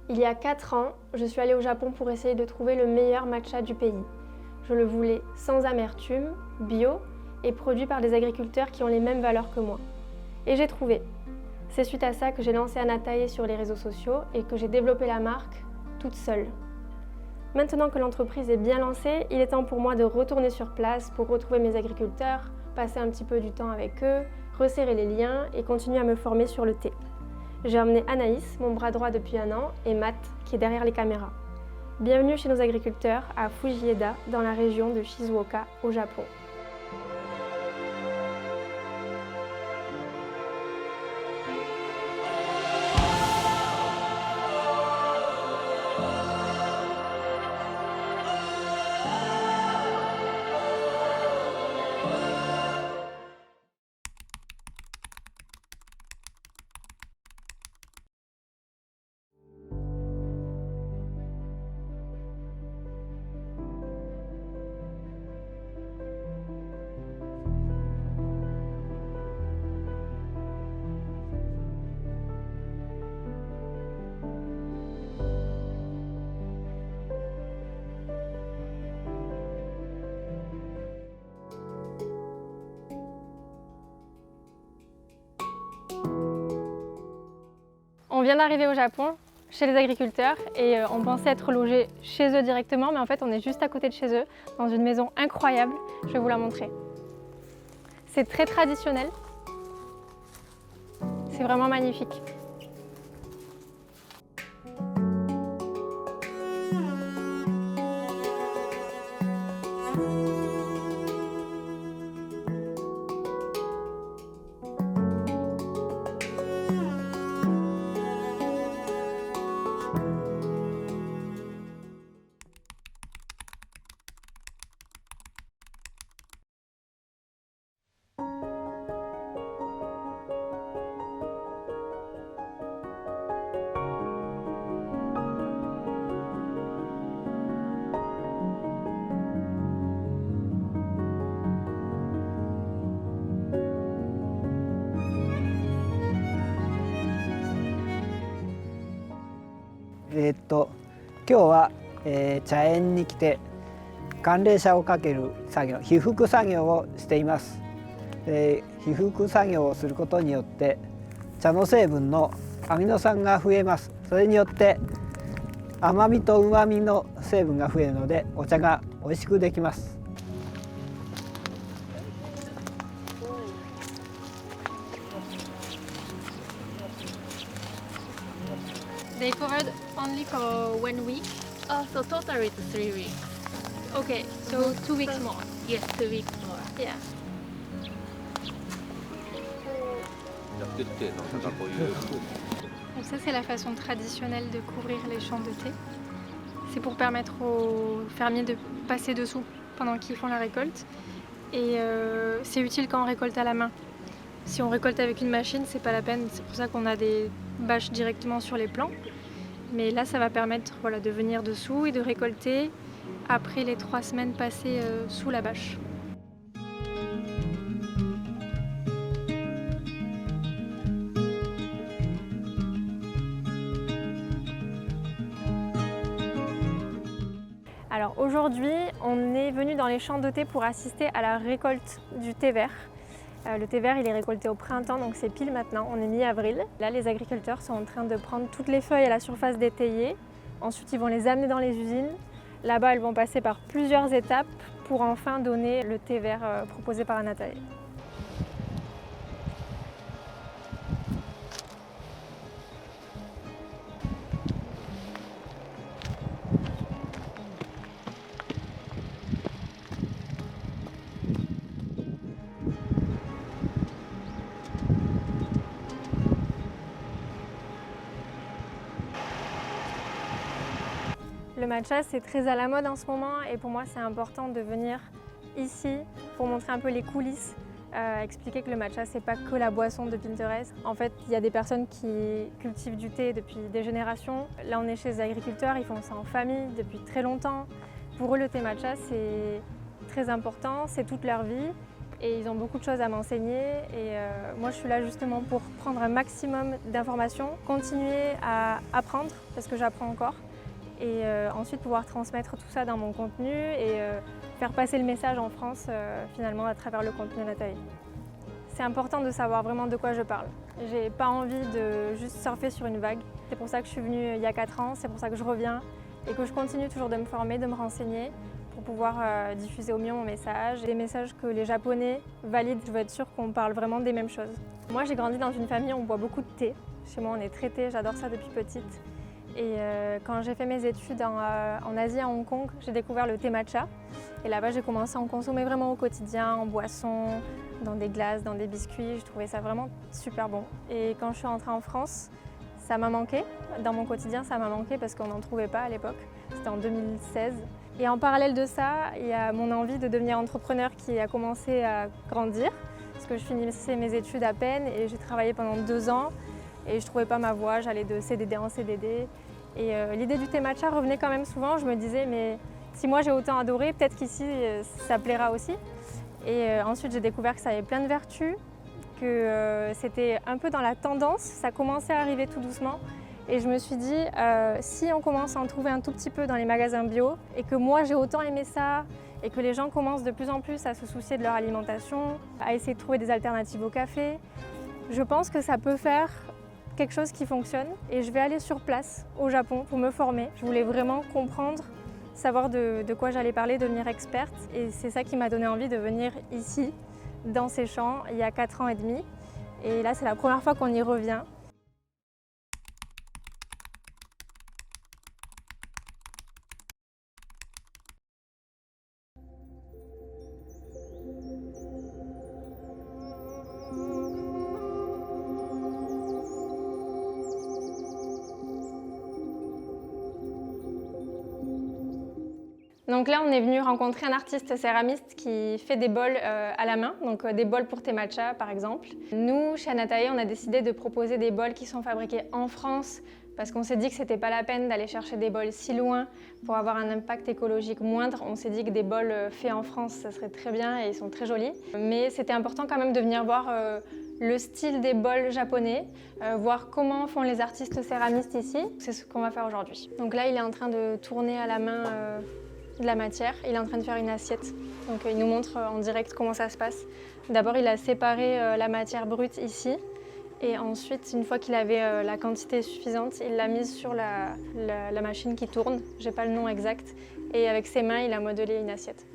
Il y a 4 ans, je suis allée au Japon pour essayer de trouver le meilleur matcha du pays. Je le voulais sans amertume, bio et produit par des agriculteurs qui ont les mêmes valeurs que moi. Et j'ai trouvé. C'est suite à ça que j'ai lancé Anatae sur les réseaux sociaux et que j'ai développé la marque toute seule. Maintenant que l'entreprise est bien lancée, il est temps pour moi de retourner sur place pour retrouver mes agriculteurs, passer un petit peu du temps avec eux, resserrer les liens et continuer à me former sur le thé. J'ai emmené Anaïs, mon bras droit depuis 1 an, et Matt, qui est derrière les caméras. Bienvenue chez nos agriculteurs à Fujieda, dans la région de Shizuoka, au Japon. On vient d'arriver au Japon, chez les agriculteurs, et on pensait être logé chez eux directement, mais en fait on est juste à côté de chez eux, dans une maison incroyable. Je vais vous la montrer. C'est très traditionnel. C'est vraiment magnifique.今日は、茶園に来て寒冷車をかける作業、被覆作業をしています。被覆作業をすることによって茶の成分のアミノ酸が増えます。それによって甘みとうまみの成分が増えるのでお茶が美味しくできます。They covered only for 1 week. So totally it's 3 weeks. Okay, so 2 weeks more. Yes, 2 weeks more. Yeah. やってるっていうのはなんかこういう Donc ça c'est la façon traditionnelle de couvrir les champs de thé. C'est pour permettre aux fermiers de passer dessous pendant qu'ils font la récolte. Et c'est utile quand on récolte à la main. Si on récolte avec une machine, c'est pas la peine. C'est pour ça qu'on a des bâches directement sur les plants. Mais là, ça va permettre de venir dessous et de récolter après les 3 semaines passées sous la bâche. Alors aujourd'hui, on est venu dans les champs de thé pour assister à la récolte du thé vert. Le thé vert, il est récolté au printemps, donc c'est pile maintenant, on est mi-avril. Là, les agriculteurs sont en train de prendre toutes les feuilles à la surface des théiers. Ensuite, ils vont les amener dans les usines. Là-bas, elles vont passer par plusieurs étapes pour enfin donner le thé vert proposé par Anatae. Le matcha, c'est très à la mode en ce moment et pour moi, c'est important de venir ici pour montrer un peu les coulisses, expliquer que le matcha, c'est pas que la boisson de Pinterest. En fait, il y a des personnes qui cultivent du thé depuis des générations. Là, on est chez les agriculteurs, ils font ça en famille depuis très longtemps. Pour eux, le thé matcha, c'est très important, c'est toute leur vie. et ils ont beaucoup de choses à m'enseigner. Et moi, je suis là justement pour prendre un maximum d'informations, continuer à apprendre parce que j'apprends encore, et ensuite pouvoir transmettre tout ça dans mon contenu et faire passer le message en France finalement à travers le contenu de Nathalie. C'est important de savoir vraiment de quoi je parle. J'ai pas envie de juste surfer sur une vague. C'est pour ça que je suis venue il y a 4 ans, c'est pour ça que je reviens et que je continue toujours de me former, de me renseigner pour pouvoir diffuser au mieux mon message. Des messages que les Japonais valident, je veux être sûre qu'on parle vraiment des mêmes choses. Moi, j'ai grandi dans une famille où on boit beaucoup de thé. Chez moi, on est très thé, j'adore ça depuis petite. Et quand j'ai fait mes études en Asie, à Hong Kong, j'ai découvert le thé matcha. Et là-bas, j'ai commencé à en consommer vraiment au quotidien, en boisson, dans des glaces, dans des biscuits. Je trouvais ça vraiment super bon. Et quand je suis rentrée en France, ça m'a manqué. Dans mon quotidien, ça m'a manqué parce qu'on n'en trouvait pas à l'époque. C'était en 2016. Et en parallèle de ça, il y a mon envie de devenir entrepreneur qui a commencé à grandir. Parce que je finissais mes études à peine et j'ai travaillé pendant 2 ans. Et je ne trouvais pas ma voie, j'allais de CDD en CDD. Et l'idée du thé matcha revenait quand même souvent. Je me disais, mais si moi j'ai autant adoré, peut-être qu'ici ça plaira aussi. Et ensuite j'ai découvert que ça avait plein de vertus, que c'était un peu dans la tendance, ça commençait à arriver tout doucement. Et je me suis dit, si on commence à en trouver un tout petit peu dans les magasins bio, et que moi j'ai autant aimé ça, et que les gens commencent de plus en plus à se soucier de leur alimentation, à essayer de trouver des alternatives au café, je pense que ça peut faire quelque chose qui fonctionne. Et je vais aller sur place au Japon pour me former. Je voulais vraiment comprendre, savoir de quoi j'allais parler, devenir experte. Et c'est ça qui m'a donné envie de venir ici, dans ces champs, il y a 4 ans et demi. Et là, c'est la première fois qu'on y revient. Donc là, on est venu rencontrer un artiste céramiste qui fait des bols à la main, donc des bols pour thé matcha par exemple. Nous, chez Anatae, on a décidé de proposer des bols qui sont fabriqués en France parce qu'on s'est dit que c'était pas la peine d'aller chercher des bols si loin pour avoir un impact écologique moindre. On s'est dit que des bols faits en France, ça serait très bien et ils sont très jolis. Mais c'était important quand même de venir voir le style des bols japonais, voir comment font les artistes céramistes ici. C'est ce qu'on va faire aujourd'hui. Donc là, il est en train de tourner à la main de la matière. Il est en train de faire une assiette. Donc il nous montre en direct comment ça se passe. D'abord, il a séparé la matière brute ici. Et ensuite, une fois qu'il avait la quantité suffisante, il l'a mise sur la machine qui tourne. J'ai pas le nom exact. Et avec ses mains, il a modelé une assiette.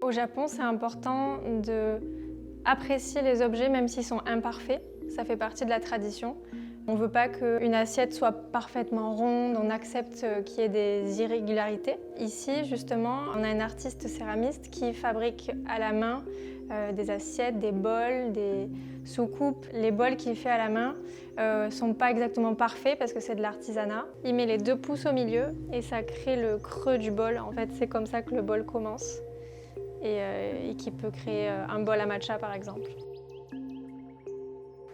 Au Japon, c'est important d'apprécier les objets même s'ils sont imparfaits. Ça fait partie de la tradition. On ne veut pas qu'une assiette soit parfaitement ronde, on accepte qu'il y ait des irrégularités. Ici, justement, on a un artiste céramiste qui fabrique à la main des assiettes, des bols, des soucoupes. Les bols qu'il fait à la main ne sont pas exactement parfaits parce que c'est de l'artisanat. Il met les 2 pouces au milieu et ça crée le creux du bol. En fait, c'est comme ça que le bol commence et qui peut créer un bol à matcha, par exemple.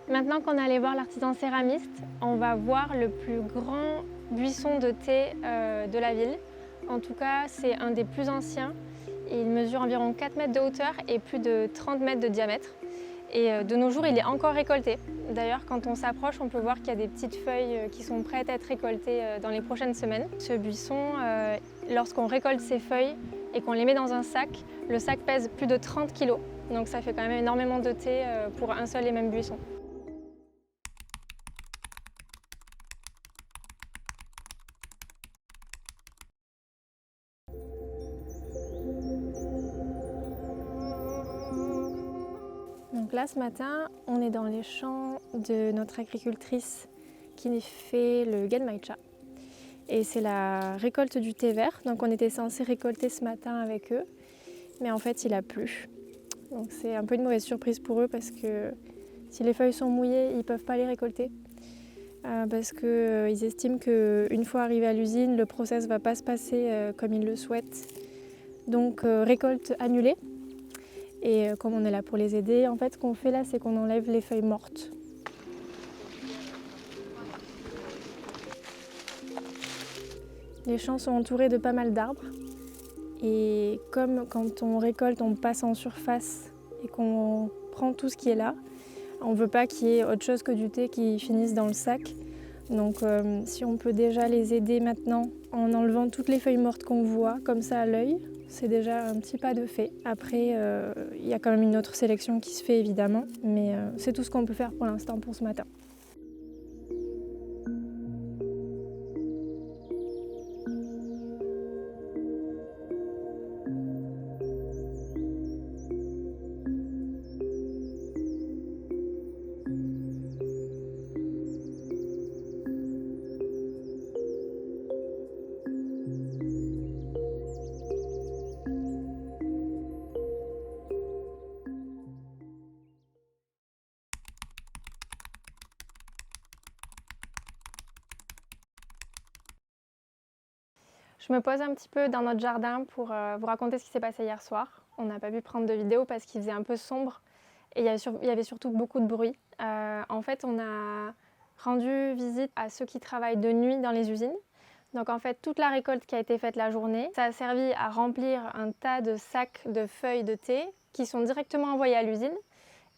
Maintenant qu'on est allé voir l'artisan céramiste, on va voir le plus grand buisson de thé de la ville. En tout cas, c'est un des plus anciens. Il mesure environ 4 mètres de hauteur et plus de 30 mètres de diamètre. Et de nos jours, il est encore récolté. D'ailleurs, quand on s'approche, on peut voir qu'il y a des petites feuilles qui sont prêtes à être récoltées dans les prochaines semaines. Ce buisson, lorsqu'on récolte ces feuilles et qu'on les met dans un sac, le sac pèse plus de 30 kg. Donc ça fait quand même énormément de thé pour un seul et même buisson. Donc là, ce matin, on est dans les champs de notre agricultrice qui fait le genmaicha. Et c'est la récolte du thé vert. Donc on était censé récolter ce matin avec eux, mais en fait, il a plu. Donc c'est un peu une mauvaise surprise pour eux parce que si les feuilles sont mouillées, ils ne peuvent pas les récolter. Parce qu'ils estiment qu'une fois arrivés à l'usine, le process ne va pas se passer comme ils le souhaitent. Donc récolte annulée. Et comme on est là pour les aider, en fait, ce qu'on fait là, c'est qu'on enlève les feuilles mortes. Les champs sont entourés de pas mal d'arbres. Et comme quand on récolte, on passe en surface et qu'on prend tout ce qui est là, on ne veut pas qu'il y ait autre chose que du thé qui finisse dans le sac. Donc si on peut déjà les aider maintenant en enlevant toutes les feuilles mortes qu'on voit comme ça à l'œil, c'est déjà un petit pas de fait. Après, il y a quand même une autre sélection qui se fait évidemment, mais c'est tout ce qu'on peut faire pour l'instant pour ce matin. Je me pose un petit peu dans notre jardin pour vous raconter ce qui s'est passé hier soir. On n'a pas pu prendre de vidéo parce qu'il faisait un peu sombre et il y avait surtout beaucoup de bruit. En fait, on a rendu visite à ceux qui travaillent de nuit dans les usines. Donc en fait, toute la récolte qui a été faite la journée, ça a servi à remplir un tas de sacs de feuilles de thé qui sont directement envoyés à l'usine.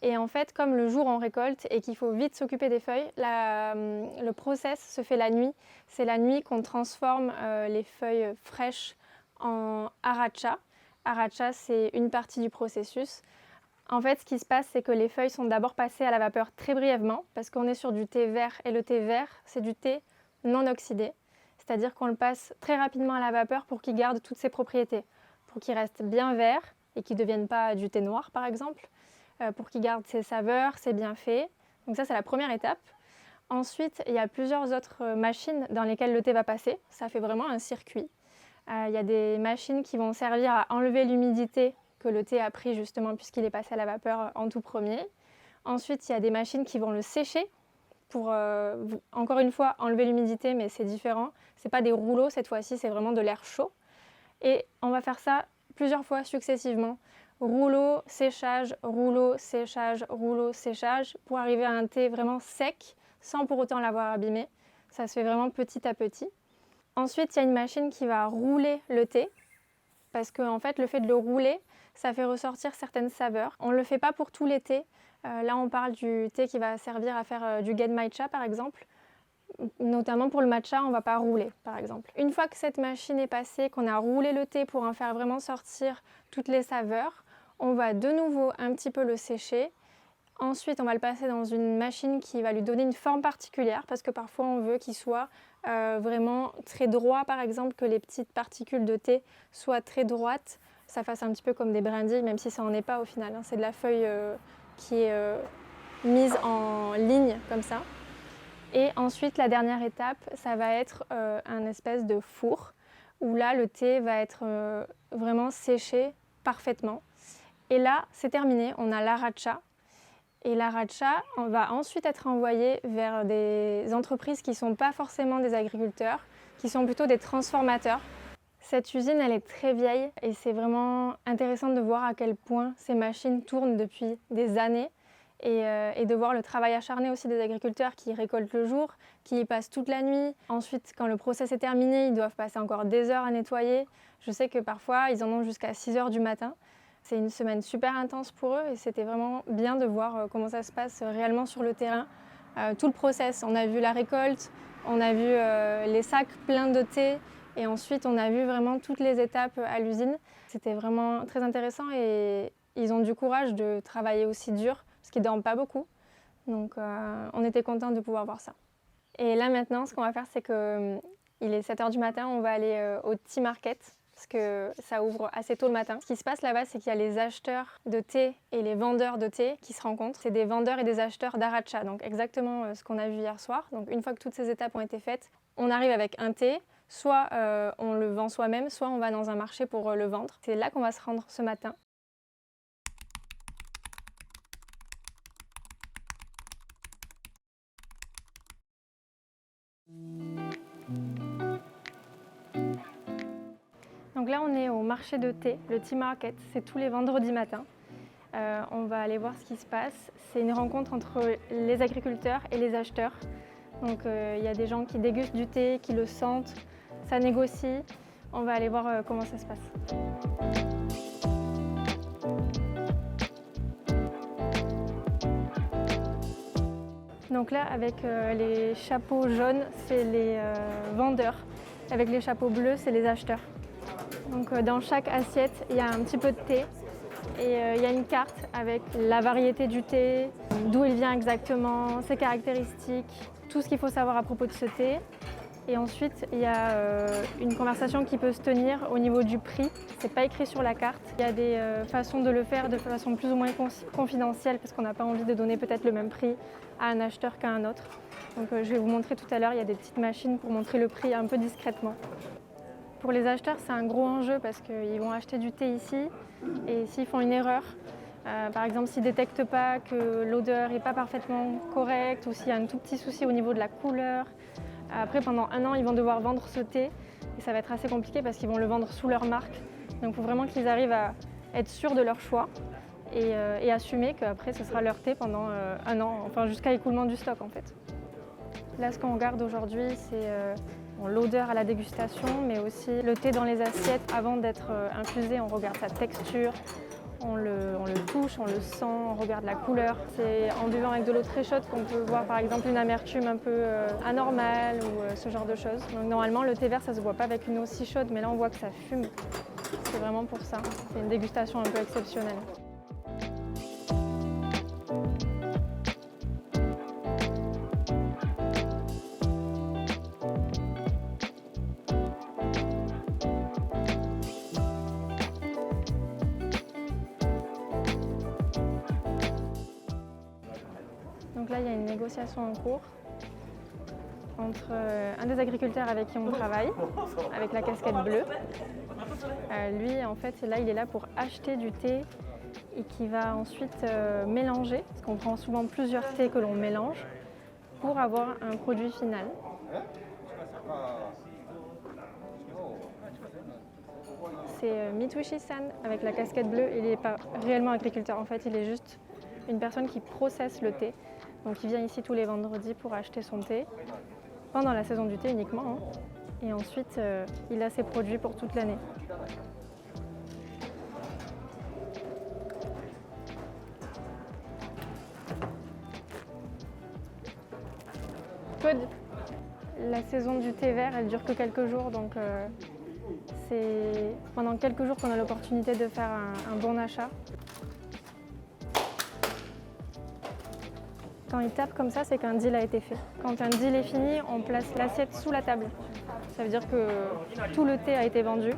Et en fait, comme le jour on récolte et qu'il faut vite s'occuper des feuilles, le process se fait la nuit. C'est la nuit qu'on transforme les feuilles fraîches en aracha. Aracha, c'est une partie du processus. En fait, ce qui se passe, c'est que les feuilles sont d'abord passées à la vapeur très brièvement, parce qu'on est sur du thé vert, et le thé vert, c'est du thé non oxydé. C'est-à-dire qu'on le passe très rapidement à la vapeur pour qu'il garde toutes ses propriétés, pour qu'il reste bien vert et qu'il ne devienne pas du thé noir, par exemple. Pour qu'il garde ses saveurs, ses bienfaits. Donc ça, c'est la première étape. Ensuite, il y a plusieurs autres machines dans lesquelles le thé va passer. Ça fait vraiment un circuit. Il y a des machines qui vont servir à enlever l'humidité que le thé a pris justement puisqu'il est passé à la vapeur en tout premier. Ensuite, il y a des machines qui vont le sécher pour, encore une fois, enlever l'humidité, mais c'est différent. Ce n'est pas des rouleaux cette fois-ci, c'est vraiment de l'air chaud. Et on va faire ça plusieurs fois successivement. Rouleau, séchage, rouleau, séchage, rouleau, séchage, pour arriver à un thé vraiment sec, sans pour autant l'avoir abîmé. Ça se fait vraiment petit à petit. Ensuite, il y a une machine qui va rouler le thé, parce que en fait, le fait de le rouler, ça fait ressortir certaines saveurs. On ne le fait pas pour tous les thés. Là, on parle du thé qui va servir à faire du genmaicha, par exemple. Notamment pour le matcha, on ne va pas rouler, par exemple. Une fois que cette machine est passée, qu'on a roulé le thé pour en faire vraiment sortir toutes les saveurs, on va de nouveau un petit peu le sécher. Ensuite, on va le passer dans une machine qui va lui donner une forme particulière, parce que parfois on veut qu'il soit vraiment très droit, par exemple, que les petites particules de thé soient très droites. Ça fasse un petit peu comme des brindilles, même si ça n'en est pas au final. C'est de la feuille qui est mise en ligne, comme ça. Et ensuite, la dernière étape, ça va être un espèce de four, où là, le thé va être vraiment séché parfaitement. Et là, c'est terminé, on a l'aracha. Et l'aracha, on va ensuite être envoyé vers des entreprises qui ne sont pas forcément des agriculteurs, qui sont plutôt des transformateurs. Cette usine, elle est très vieille et c'est vraiment intéressant de voir à quel point ces machines tournent depuis des années et de voir le travail acharné aussi des agriculteurs qui récoltent le jour, qui y passent toute la nuit. Ensuite, quand le process est terminé, ils doivent passer encore des heures à nettoyer. Je sais que parfois, ils en ont jusqu'à 6 heures du matin. C'est une semaine super intense pour eux et c'était vraiment bien de voir comment ça se passe réellement sur le terrain. Tout le process, on a vu la récolte, on a vu les sacs pleins de thé et ensuite on a vu vraiment toutes les étapes à l'usine. C'était vraiment très intéressant et ils ont du courage de travailler aussi dur parce qu'ils ne dorment pas beaucoup. Donc on était contents de pouvoir voir ça. Et là maintenant, ce qu'on va faire, c'est qu'il est 7 h du matin, on va aller au Tea Market. Parce que ça ouvre assez tôt le matin. Ce qui se passe là-bas, c'est qu'il y a les acheteurs de thé et les vendeurs de thé qui se rencontrent. C'est des vendeurs et des acheteurs d'aracha, donc exactement ce qu'on a vu hier soir. Donc une fois que toutes ces étapes ont été faites, on arrive avec un thé, soit on le vend soi-même, soit on va dans un marché pour le vendre. C'est là qu'on va se rendre ce matin. Donc là, on est au marché de thé, le Tea Market, c'est tous les vendredis matins. On va aller voir ce qui se passe. C'est une rencontre entre les agriculteurs et les acheteurs. Donc il y a des gens qui dégustent du thé, qui le sentent, ça négocie. On va aller voir comment ça se passe. Donc là, avec les chapeaux jaunes, c'est les vendeurs. Avec les chapeaux bleus, c'est les acheteurs. Donc dans chaque assiette, il y a un petit peu de thé. Et il y a une carte avec la variété du thé, d'où il vient exactement, ses caractéristiques, tout ce qu'il faut savoir à propos de ce thé. Et ensuite, il y a une conversation qui peut se tenir au niveau du prix. C'est pas écrit sur la carte. Il y a des façons de le faire de façon plus ou moins confidentielle parce qu'on n'a pas envie de donner peut-être le même prix à un acheteur qu'à un autre. Donc je vais vous montrer tout à l'heure, il y a des petites machines pour montrer le prix un peu discrètement. Pour les acheteurs, c'est un gros enjeu parce qu'ils vont acheter du thé ici et s'ils font une erreur, par exemple s'ils ne détectent pas que l'odeur n'est pas parfaitement correcte ou s'il y a un tout petit souci au niveau de la couleur, après pendant 1 an ils vont devoir vendre ce thé et ça va être assez compliqué parce qu'ils vont le vendre sous leur marque. Donc il faut vraiment qu'ils arrivent à être sûrs de leur choix et assumer qu'après ce sera leur thé pendant 1 an, enfin jusqu'à écoulement du stock en fait. Là ce qu'on regarde aujourd'hui c'est l'odeur à la dégustation, mais aussi le thé dans les assiettes. Avant d'être infusé, on regarde sa texture, on le touche, on le sent, on regarde la couleur. C'est en buvant avec de l'eau très chaude qu'on peut voir par exemple une amertume un peu anormale ou ce genre de choses. Donc normalement le thé vert ça se voit pas avec une eau si chaude, mais là on voit que ça fume. C'est vraiment pour ça. C'est une dégustation un peu exceptionnelle. Donc là, il y a une négociation en cours entre un des agriculteurs avec qui on travaille, avec la casquette bleue. Lui, en fait, là, il est là pour acheter du thé et qui va ensuite mélanger, parce qu'on prend souvent plusieurs thés que l'on mélange, pour avoir un produit final. C'est Mitsushi-san avec la casquette bleue. Il n'est pas réellement agriculteur, en fait, il est juste une personne qui processe le thé. Donc il vient ici tous les vendredis pour acheter son thé, pendant la saison du thé uniquement. Hein. Et ensuite, il a ses produits pour toute l'année. La saison du thé vert, elle dure que quelques jours, donc c'est pendant quelques jours qu'on a l'opportunité de faire un bon achat. Quand il tape comme ça, c'est qu'un deal a été fait. Quand un deal est fini, on place l'assiette sous la table. Ça veut dire que tout le thé a été vendu.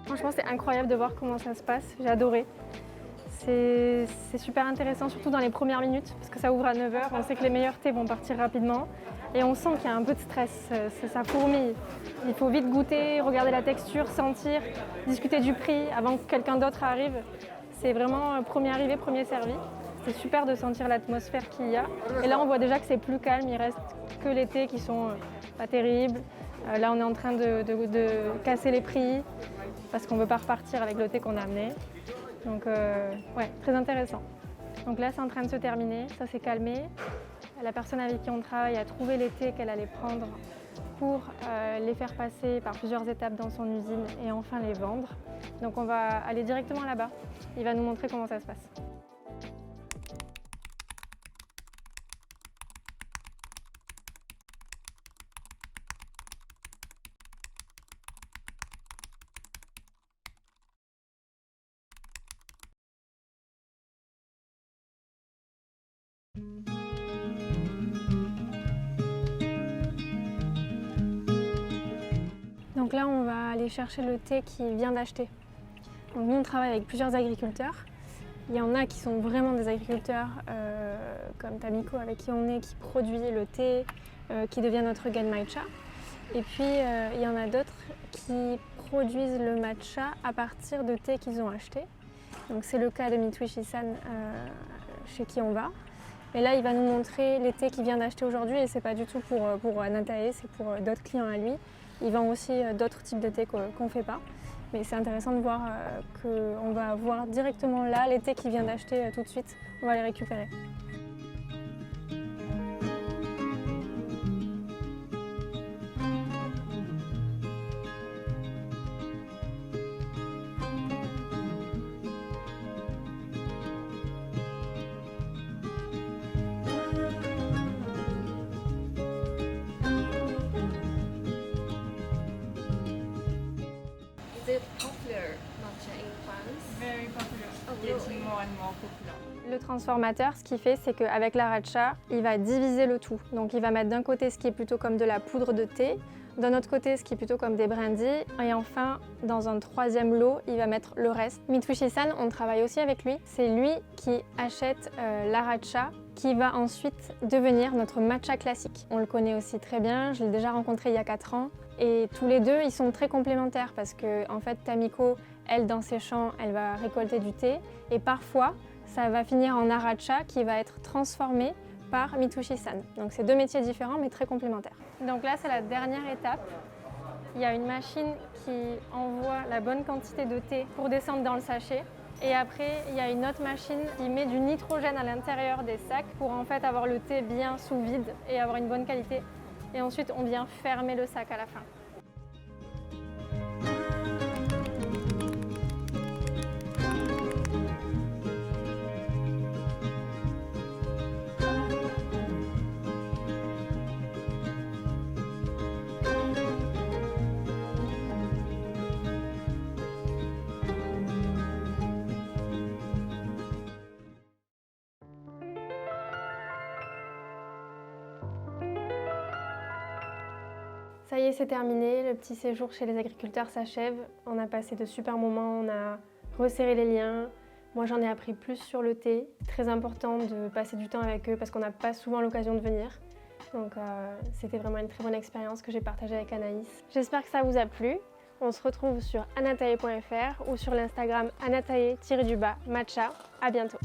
Franchement, c'est incroyable de voir comment ça se passe. J'ai adoré. C'est super intéressant, surtout dans les premières minutes, parce que ça ouvre à 9 h. On sait que les meilleurs thés vont partir rapidement. Et on sent qu'il y a un peu de stress, ça fourmille. Il faut vite goûter, regarder la texture, sentir, discuter du prix avant que quelqu'un d'autre arrive. C'est vraiment premier arrivé, premier servi. C'est super de sentir l'atmosphère qu'il y a. Et là, on voit déjà que c'est plus calme, il reste que les thés qui sont pas terribles. Là, on est en train de casser les prix parce qu'on ne veut pas repartir avec le thé qu'on a amené. Donc, ouais, très intéressant. Donc là, c'est en train de se terminer, ça s'est calmé. La personne avec qui on travaille a trouvé les thés qu'elle allait prendre pour les faire passer par plusieurs étapes dans son usine et enfin les vendre. Donc on va aller directement là-bas. Il va nous montrer comment ça se passe. Donc là, on va aller chercher le thé qu'il vient d'acheter. Donc nous, on travaille avec plusieurs agriculteurs. Il y en a qui sont vraiment des agriculteurs, comme Tamiko avec qui on est, qui produit le thé, qui devient notre genmaicha. Et puis, il y en a d'autres qui produisent le matcha à partir de thé qu'ils ont acheté. Donc c'est le cas de Mitsushi-san chez qui on va. Et là, il va nous montrer les thés qu'il vient d'acheter aujourd'hui et c'est pas du tout pour Anatae, c'est pour d'autres clients à lui. Il vend aussi d'autres types de thé qu'on ne fait pas. Mais c'est intéressant de voir qu'on va voir directement là les thés qu'il vient d'acheter tout de suite. On va les récupérer. Is it popular matcha in France? Very popular. Oh, Getting more and more popular. Le transformateur, ce qu'il fait, c'est qu'avec l'aracha, il va diviser le tout. Donc il va mettre d'un côté ce qui est plutôt comme de la poudre de thé, d'un autre côté ce qui est plutôt comme des brindilles, et enfin, dans un troisième lot, il va mettre le reste. Mitsushi-san, on travaille aussi avec lui. C'est lui qui achète l'aracha, qui va ensuite devenir notre matcha classique. On le connaît aussi très bien, je l'ai déjà rencontré il y a 4 ans, et tous les deux, ils sont très complémentaires parce que, en fait, Tamiko, elle, dans ses champs, elle va récolter du thé, et parfois, ça va finir en aracha qui va être transformé par Mitsushi-san. Donc c'est 2 métiers différents mais très complémentaires. Donc là c'est la dernière étape. Il y a une machine qui envoie la bonne quantité de thé pour descendre dans le sachet. Et après il y a une autre machine qui met du nitrogène à l'intérieur des sacs pour en fait avoir le thé bien sous vide et avoir une bonne qualité. Et ensuite on vient fermer le sac à la fin. Ça y est, c'est terminé, le petit séjour chez les agriculteurs s'achève. On a passé de super moments, on a resserré les liens. Moi j'en ai appris plus sur le thé. Très important de passer du temps avec eux parce qu'on n'a pas souvent l'occasion de venir. Donc c'était vraiment une très bonne expérience que j'ai partagée avec Anaïs. J'espère que ça vous a plu. On se retrouve sur anatae.fr ou sur l'Instagram anatae-matcha. À bientôt.